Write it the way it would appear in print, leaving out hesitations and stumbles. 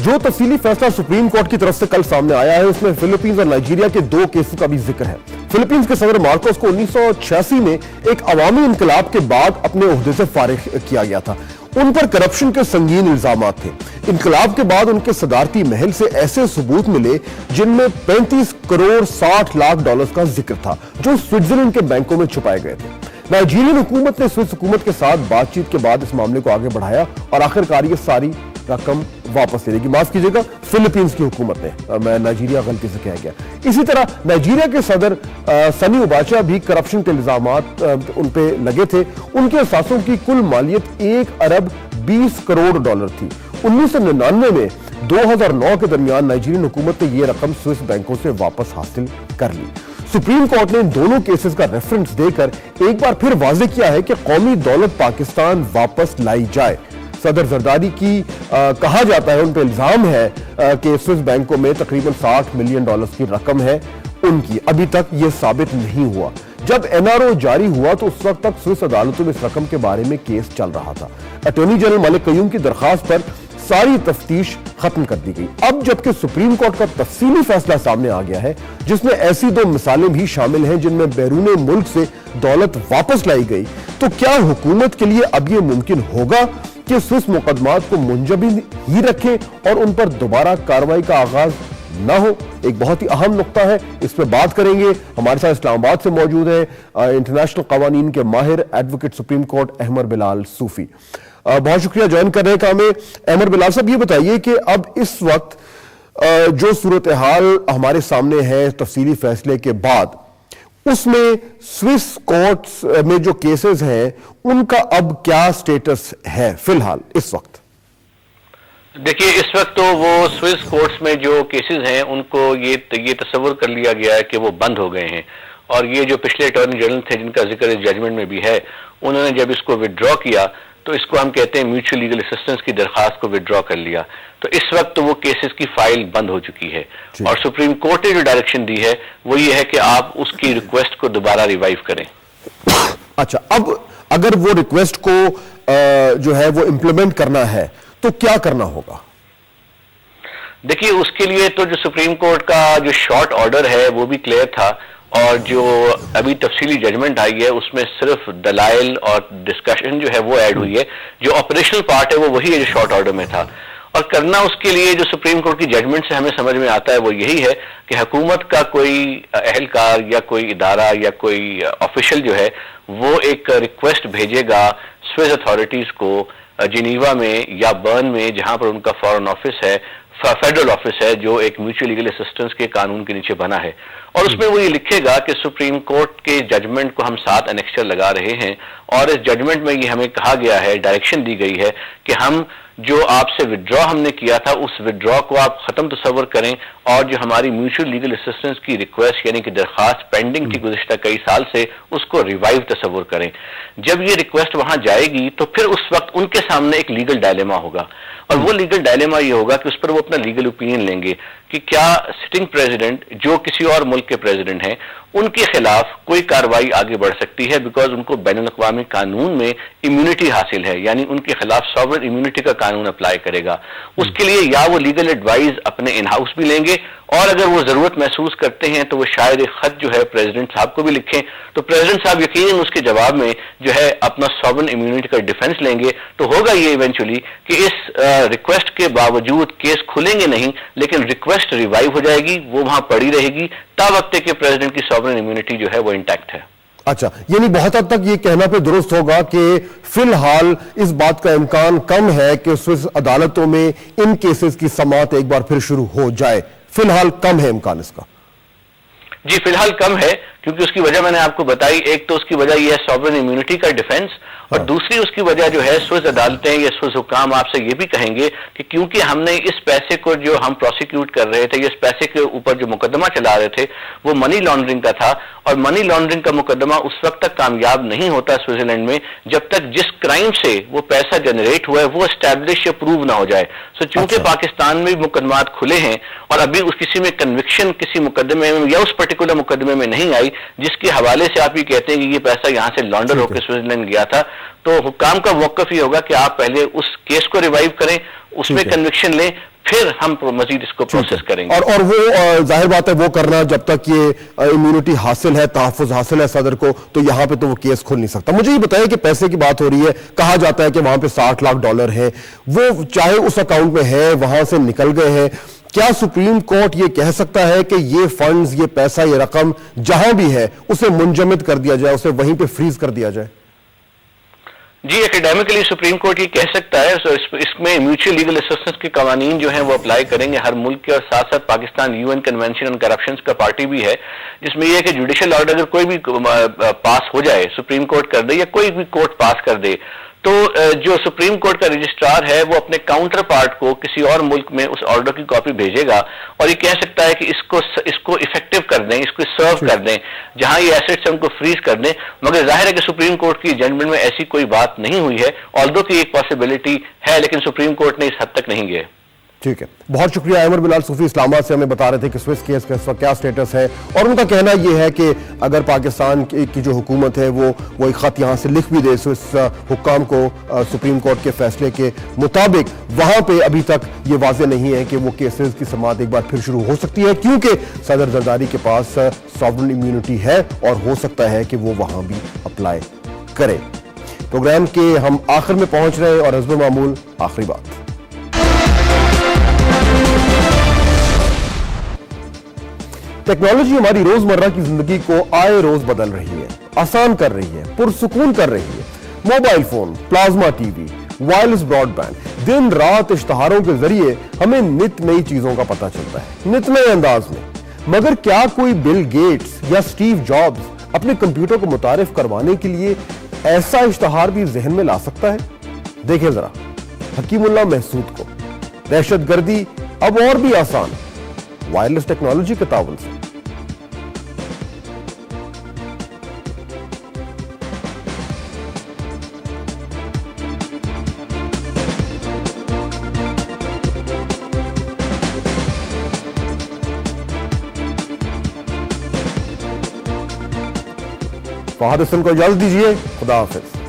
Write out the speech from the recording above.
जो तफसीली फैसला सुप्रीम कोर्ट की तरफ से कल सामने आया है उसमें फिलीपींस और नाइजीरिया के 2 केसों का भी जिक्र है। फिलीपींस के सदर मार्कोस को 1986 में एक अवामी इंकलाब के बाद अपने ओहदे से फारिग किया गया था। उन पर करप्शन के संगीन इल्जामात थे। इंकलाब के बाद उनके सदारती महल से ऐसे सबूत मिले जिनमें 35 करोड़ 60 लाख डॉलर का जिक्र था, जो स्विट्जरलैंड के बैंकों में छुपाए गए थे। नाइजीरियन हुकूमत ने स्विस हुकूमत के साथ बातचीत के बाद इस मामले को आगे बढ़ाया और आखिरकार ये सारी रकम वापस लेने की, माफ कीजिएगा, फिलीपींस की हुकूमत ने, मैं नाइजीरिया गलती से कह गया। इसी तरह नाइजीरिया के सदर सनी उबाचा भी करप्शन के इल्जामात उन पे लगे थे। उनके असासों की कुल मालियत 1 अरब 20 करोड़ डॉलर थी। 1999 में 2009 के दरमियान नाइजीरियन हुकूमत ने यह रकम स्विस बैंकों से वापस हासिल कर ली। सुप्रीम कोर्ट ने इन दोनों केसेस का रेफरेंस देकर एक बार फिर वाज़ेह किया है कि कौमी दौलत पाकिस्तान वापस लाई जाए। सदर जरदारी की कहा जाता है, उन पर इल्जाम है कि स्विस बैंकों में तकरीबन 60 मिलियन डॉलर की रकम है उनकी। अभी तक यह साबित नहीं हुआ। जब एनआरओ जारी हुआ तो उस वक्त तक स्विस अदालतों में इस रकम के बारे में केस चल रहा था। अटॉर्नी जनरल मलिक कयूम की दरखास्त पर सारी तफ्तीश खत्म कर दी गई। अब जबकि सुप्रीम कोर्ट का तफसीली फैसला सामने आ गया है जिसमें ऐसी 2 मिसालें भी शामिल हैं जिनमें बैरून मुल्क से दौलत वापस लाई गई, तो क्या हुकूमत के लिए अब यह मुमकिन होगा कि स्विस मुकदमात को मुंजबिन ही रखें और उन पर दोबारा कार्रवाई का आगाज न हो? एक बहुत ही अहम नुक्ता है, इस पर बात करेंगे। हमारे साथ इस्लामाबाद से मौजूद है इंटरनेशनल कवानीन के माहिर advocate supreme court Ahmar Bilal Sufi. बहुत शुक्रिया ज्वाइन करने का हमें। अहमर बिलाल साहब, ये बताइए कि अब इस वक्त जो सूरत हाल हमारे सामने है तफसीली फैसले के बाद, उसमें स्विस कोर्ट्स में जो केसेस हैं उनका अब क्या स्टेटस है फिलहाल इस वक्त? देखिए, इस वक्त तो वो स्विस कोर्ट्स में जो केसेस हैं उनको ये तस्वुर कर लिया गया है कि वो बंद हो गए हैं। और ये जो पिछले अटॉर्नी जनरल थे जिनका जिक्र इस जजमेंट में भी है, उन्होंने जब इसको विड्रॉ किया तो इसको हम कहते हैं म्यूचुअल लीगल असिस्टेंस की दरखास्त को विड्रॉ कर लिया। तो इस वक्त तो वो केसेस की फाइल बंद हो चुकी है और सुप्रीम कोर्ट ने जो डायरेक्शन दी है वो ये है कि आप उसकी रिक्वेस्ट को दोबारा रिवाइव करें। अच्छा, अब अगर वो रिक्वेस्ट को जो है वो इंप्लीमेंट करना है तो क्या करना होगा? देखिए, उसके लिए तो जो सुप्रीम कोर्ट का जो शॉर्ट ऑर्डर है वो भी क्लियर था और जो अभी तफसीली जजमेंट आई है उसमें सिर्फ दलाइल और डिस्कशन जो है वो ऐड हुई है। जो ऑपरेशनल पार्ट है वो वही है जो शॉर्ट ऑर्डर में था। और करना उसके लिए जो सुप्रीम कोर्ट की जजमेंट से हमें समझ में आता है वो यही है कि हुकूमत का कोई अहलकार या कोई इदारा या कोई ऑफिशियल जो है वो एक रिक्वेस्ट भेजेगा स्विस अथॉरिटीज को जिनीवा में या बर्न में, जहां पर उनका फॉरेन ऑफिस है, फेडरल ऑफिस है, जो एक म्यूचुअल लीगल असिस्टेंस के कानून के नीचे बना है। और उसमें वो ये लिखेगा कि सुप्रीम कोर्ट के जजमेंट को हम 7 एनेक्सर लगा रहे हैं और इस जजमेंट में ये हमें कहा गया है, डायरेक्शन दी गई है कि हम जो आपसे विड्रॉ हमने किया था उस विड्रॉ को आप खत्म तस्वर करें और जो हमारी म्यूचुअल लीगल असिस्टेंस की रिक्वेस्ट यानी कि दरखास्त पेंडिंग थी गुज़िश्ता कई साल से, उसको रिवाइव तस्वर करें। जब ये रिक्वेस्ट वहां जाएगी तो फिर उस वक्त उनके सामने एक लीगल डायलेमा होगा और वो लीगल डायलेमा ये होगा कि उस पर वो अपना लीगल ओपिनियन लेंगे कि क्या सिटिंग प्रेसिडेंट जो किसी और मुल्क के प्रेसिडेंट हैं उनके खिलाफ कोई कार्रवाई आगे बढ़ सकती है, बिकॉज उनको बैनुल अक़वामी कानून में इम्यूनिटी हासिल है, यानी उनके खिलाफ सॉवरेन इम्यूनिटी का कानून अप्लाई करेगा। उसके लिए या वो लीगल एडवाइस अपने इन हाउस भी लेंगे और अगर वो जरूरत महसूस करते हैं तो वो शायद एक खत जो है प्रेसिडेंट साहब को भी लिखें, तो प्रेसिडेंट साहब यकीनन उसके जवाब में जो है अपना सॉवरेन इम्यूनिटी का डिफेंस लेंगे। तो होगा ये इवेंचुअली कि इस रिक्वेस्ट के बावजूद केस खुलेंगे नहीं, लेकिन रिक्वेस्ट रिवाइव हो जाएगी, वो वहां पड़ी रहेगी ता वक्त के प्रेसिडेंट की सॉवरेन इम्यूनिटी जो है वो इंटैक्ट है। अच्छा, यानी बहुत हद तक ये कहना पे दुरुस्त होगा कि फिलहाल इस बात का इम्कान कम है कि स्विस अदालतों में इन केसेस की समाअत एक बार फिर शुरू हो जाए। फिलहाल कम है इम्कान इसका? जी, फिलहाल कम है, क्योंकि उसकी वजह मैंने आपको बताई। एक तो उसकी वजह यह है सॉवरेन इम्यूनिटी का डिफेंस, और दूसरी उसकी वजह जो है स्विस अदालतें या स्विस हुकाम आपसे ये भी कहेंगे कि क्योंकि हमने इस पैसे को जो हम प्रोसिक्यूट कर रहे थे, इस पैसे के ऊपर जो मुकदमा चला रहे थे वो मनी लॉन्ड्रिंग का था, और मनी लॉन्ड्रिंग का मुकदमा उस वक्त तक कामयाब नहीं होता स्विट्जरलैंड में जब तक जिस क्राइम से वो पैसा जनरेट हुआ है वो एस्टैब्लिश या प्रूव ना हो जाए। सो चूंकि पाकिस्तान में भी मुकदमात खुले हैं और अभी किसी में कन्विक्शन किसी मुकदमे में या उस पर्टिकुलर मुकदमे में नहीं आई जिसके हवाले से आप ये कहते हैं कि ये पैसा यहाँ से लॉन्डर होकर स्विट्जरलैंड गया था, تو हुक्काम का मौक़िफ़ ये होगा कि आप पहले उस केस को रिवाइव करें, उसमें कन्विक्शन लें, फिर हम मजीद इसको प्रोसेस करेंगे। और वो जाहिर बात है वो करना जब तक ये इम्यूनिटी हासिल है, तहफ़्फ़ुज़ हासिल है सदर को, तो यहाँ पे तो वो केस खोल नहीं सकता। मुझे ये बताइए कि पैसे की बात हो रही है, कहा जाता है कि वहां पे $60 लाख है, वो चाहे उस अकाउंट में है, वहां से निकल गए हैं, क्या सुप्रीम कोर्ट ये कह सकता है कि ये फंड्स, ये पैसा, ये रकम जहां भी है उसे मुंजमद कर दिया जाए, उसे वहीं पे फ्रीज कर दिया जाए? जी, एकेडमिकली सुप्रीम कोर्ट ये कह सकता है। इसमें म्यूचुअल लीगल असिस्टेंस के कानून जो हैं वो अप्लाई करेंगे हर मुल्क के, और साथ साथ Pakistan UN convention on corruption का पार्टी भी है, जिसमें यह है कि जुडिशल ऑर्डर अगर कोई भी पास हो जाए, सुप्रीम कोर्ट कर दे या कोई भी कोर्ट पास कर दे, तो जो सुप्रीम कोर्ट का रजिस्ट्रार है वो अपने काउंटर पार्ट को किसी और मुल्क में उस ऑर्डर की कॉपी भेजेगा और ये कह सकता है कि इसको इफेक्टिव कर दें, इसको सर्व कर दें, जहां ये एसेट्स हैं उनको फ्रीज कर दें। मगर जाहिर है कि सुप्रीम कोर्ट की जजमेंट में ऐसी कोई बात नहीं हुई है, ऑल्दो की एक पॉसिबिलिटी है, लेकिन सुप्रीम कोर्ट ने इस हद तक नहीं गए। ठीक है, बहुत शुक्रिया। अमर बिलाल सूफी इस्लामाबाद से हमें बता रहे थे कि स्विस केस का इस वक्त क्या स्टेटस है, और उनका कहना यह है कि अगर पाकिस्तान की जो हुकूमत है वो एक खत यहाँ से लिख भी दे स्विस हुक्काम को सुप्रीम कोर्ट के फैसले के मुताबिक, वहां पे अभी तक ये वाज़ेह नहीं है कि वो केसेस की समाअत एक बार फिर शुरू हो सकती है, क्योंकि सदर जरदारी के पास सॉवरेन इम्यूनिटी है और हो सकता है कि वो वहां भी अप्लाई करे। प्रोग्राम के हम आखिर में पहुंच रहे हैं और हस्ब मामूल आखिरी बात। टेक्नोलॉजी हमारी रोजमर्रा की जिंदगी को आए रोज बदल रही है, आसान कर रही है, पुरसुकून कर रही है। Mobile phone, plasma TV, wireless broadband, दिन रात इश्तहारों के जरिए हमें नित नई चीजों का पता चलता है, नित नए अंदाज में। मगर क्या कोई बिल गेट्स या स्टीव जॉब्स अपने कंप्यूटर को मुतारिफ करवाने के लिए ऐसा इश्तहार भी जहन में ला सकता है? देखें जरा हकीमुल्लाह महसूद को। दहशतगर्दी अब और भी आसान, वायरलेस टेक्नोलॉजी के ताउन से। फहद हसन को इजाजत दीजिए, खुदा हाफिज।